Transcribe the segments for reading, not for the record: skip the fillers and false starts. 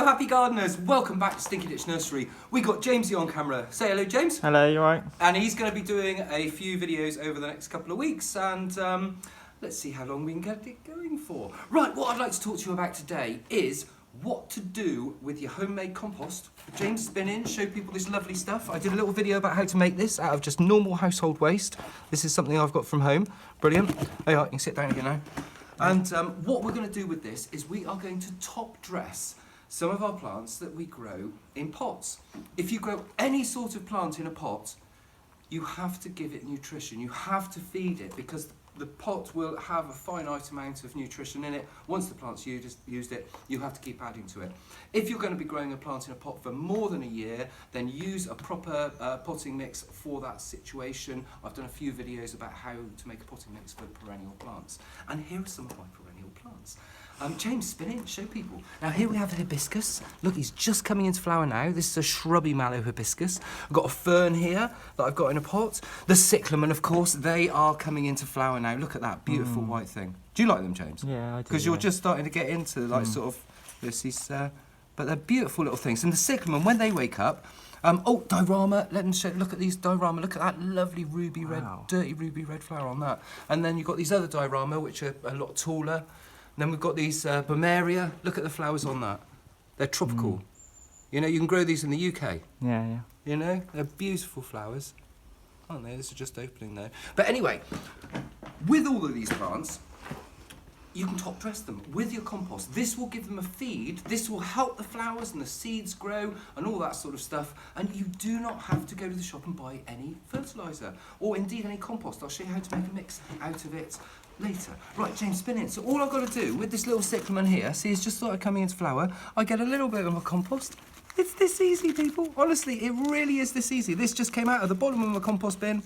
Hello happy gardeners, welcome back to Stinky Ditch Nursery. We got Jamesy on camera. Say hello James. Hello, you alright? And he's going to be doing a few videos over the next couple of weeks and let's see how long we can get it going for. Right, what I'd like to talk to you about today is what to do with your homemade compost. James has been in, showed people this lovely stuff. I did a little video about how to make this out of just normal household waste. This is something I've got from home. Brilliant. There you are, you can sit down again now. And what we're going to do with this is we are going to top dress some of our plants that we grow in pots. If you grow any sort of plant in a pot, you have to give it nutrition. You have to feed it because the pot will have a finite amount of nutrition in it. Once the plant's used it, you have to keep adding to it. If you're going to be growing a plant in a pot for more than a year, then use a proper potting mix for that situation. I've done a few videos about how to make a potting mix for perennial plants. And here are some of my perennial plants. James, spin in, show people. Now here we have the hibiscus. Look, he's just coming into flower now. This is a shrubby mallow hibiscus. I've got a fern here that I've got in a pot. The cyclamen, of course, they are coming into flower now. Look at that beautiful white thing. Do you like them, James? Yeah, I do. Because you're just starting to get into like sort of this is, but they're beautiful little things. And the cyclamen, when they wake up, oh, diorama, let them show, look at these diorama, look at that lovely ruby red, dirty ruby red flower on that. And then you've got these other diorama, which are a lot taller. And then we've got these Bomeria. Look at the flowers on that. They're tropical. You know, you can grow these in the UK. Yeah. You know, they're beautiful flowers. Aren't they? This is just opening though. But anyway, with all of these plants, you can top dress them with your compost. This will give them a feed. This will help the flowers and the seeds grow and all that sort of stuff. And you do not have to go to the shop and buy any fertiliser or indeed any compost. I'll show you how to make a mix out of it later. Right, James, spin in. So all I've got to do with this little cyclamen here, see, it's just sort of coming into flower. I get a little bit of a compost. It's this easy, people. Honestly, it really is this easy. This just came out of the bottom of my compost bin.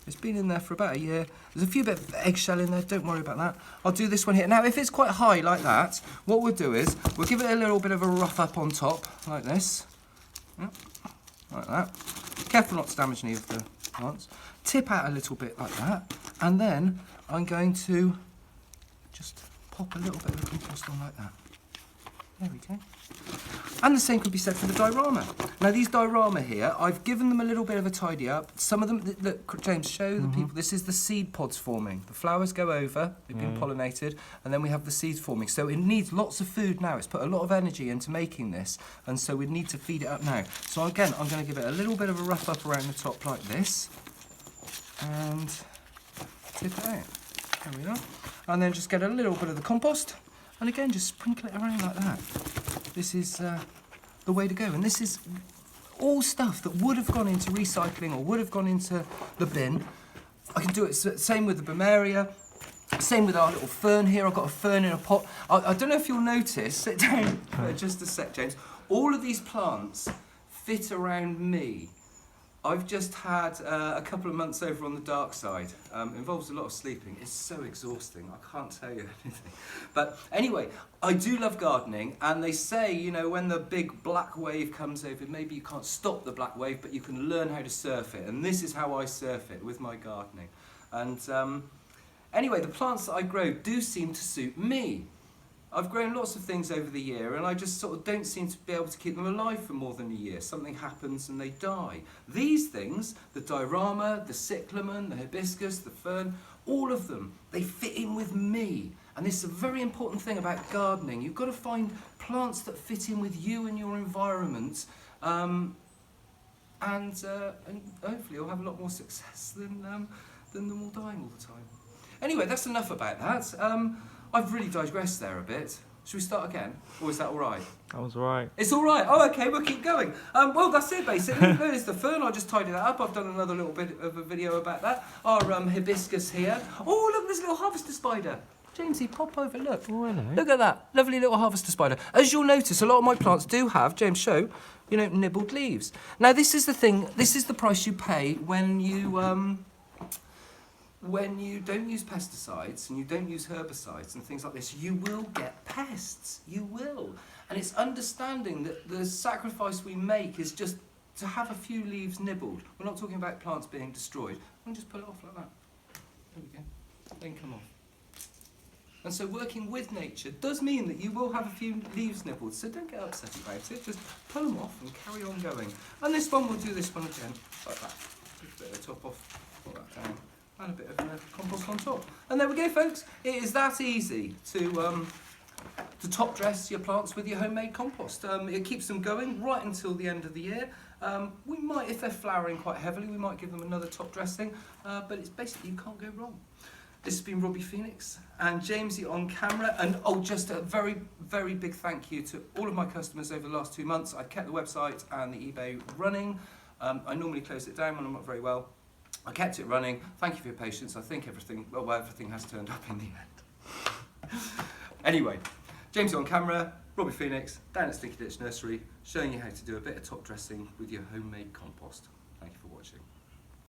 It's been in there for about a year. There's a few bit of eggshell in there, don't worry about that. I'll do this one here. Now, if it's quite high like that, what we'll do is, we'll give it a little bit of a rough up on top, like this. Yep, like that. Careful not to damage any of the plants. Tip out a little bit like that. And then I'm going to just pop a little bit of compost on like that. There we go. And the same could be said for the diorama. Now these diorama here, I've given them a little bit of a tidy up. Some of them, look, James, show the people, this is the seed pods forming. The flowers go over, they've been pollinated, and then we have the seeds forming. So it needs lots of food now. It's put a lot of energy into making this, and so we need to feed it up now. So again, I'm going to give it a little bit of a rough up around the top like this, and tip it out. There we are. And then just get a little bit of the compost, and again, just sprinkle it around like that. This is the way to go. And this is all stuff that would have gone into recycling or would have gone into the bin. I can do it, same with the Bomeria, same with our little fern here. I've got a fern in a pot. I don't know if you'll notice, sit down for just a sec, James. All of these plants fit around me. I've just had a couple of months over on the dark side. Involves a lot of sleeping. It's so exhausting. I can't tell you anything. But anyway, I do love gardening, and they say, you know, when the big black wave comes over, maybe you can't stop the black wave, but you can learn how to surf it. And this is how I surf it with my gardening. And anyway, the plants that I grow do seem to suit me. I've grown lots of things over the year and I just sort of don't seem to be able to keep them alive for more than a year. Something happens and they die. These things, the diorama, the cyclamen, the hibiscus, the fern, all of them, they fit in with me. And this is a very important thing about gardening. You've got to find plants that fit in with you and your environment, and hopefully you'll have a lot more success than them all dying all the time. Anyway, that's enough about that. I've really digressed there a bit. Should we start again? Or is that all right? That was all right. It's all right. Oh, okay, we'll keep going. Well, that's it, basically. There's the fern. I just tidied that up. I've done another little bit of a video about that. Our hibiscus here. Oh, look, there's a little harvester spider. Jamesy, pop over, look. Oh, hello. Look at that. Lovely little harvester spider. As you'll notice, a lot of my plants do have, James, show, you know, nibbled leaves. Now, this is the thing. This is the price you pay when you don't use pesticides and you don't use herbicides and things like this. You will get pests. You will. And it's understanding that the sacrifice we make is just to have a few leaves nibbled. We're not talking about plants being destroyed. I'm just pull it off like that. There we go. Then come off. And so working with nature does mean that you will have a few leaves nibbled, so don't get upset about it, just pull them off and carry on going. And this one, we'll do this one again, like that. Just a bit of the top off, pull that down, and a bit of compost on top. And there we go, folks. It is that easy to top dress your plants with your homemade compost. It keeps them going right until the end of the year. We might, if they're flowering quite heavily, we might give them another top dressing, but it's basically, you can't go wrong. This has been Robbie Phoenix and Jamesy on camera, and just a very, very big thank you to all of my customers over the last 2 months. I've kept the website and the eBay running. I normally close it down when I'm not very well. I kept it running. Thank you for your patience. I think everything has turned up in the end. Anyway, Jamesy on camera, Robbie Phoenix, down at Stinky Ditch Nursery, showing you how to do a bit of top dressing with your homemade compost.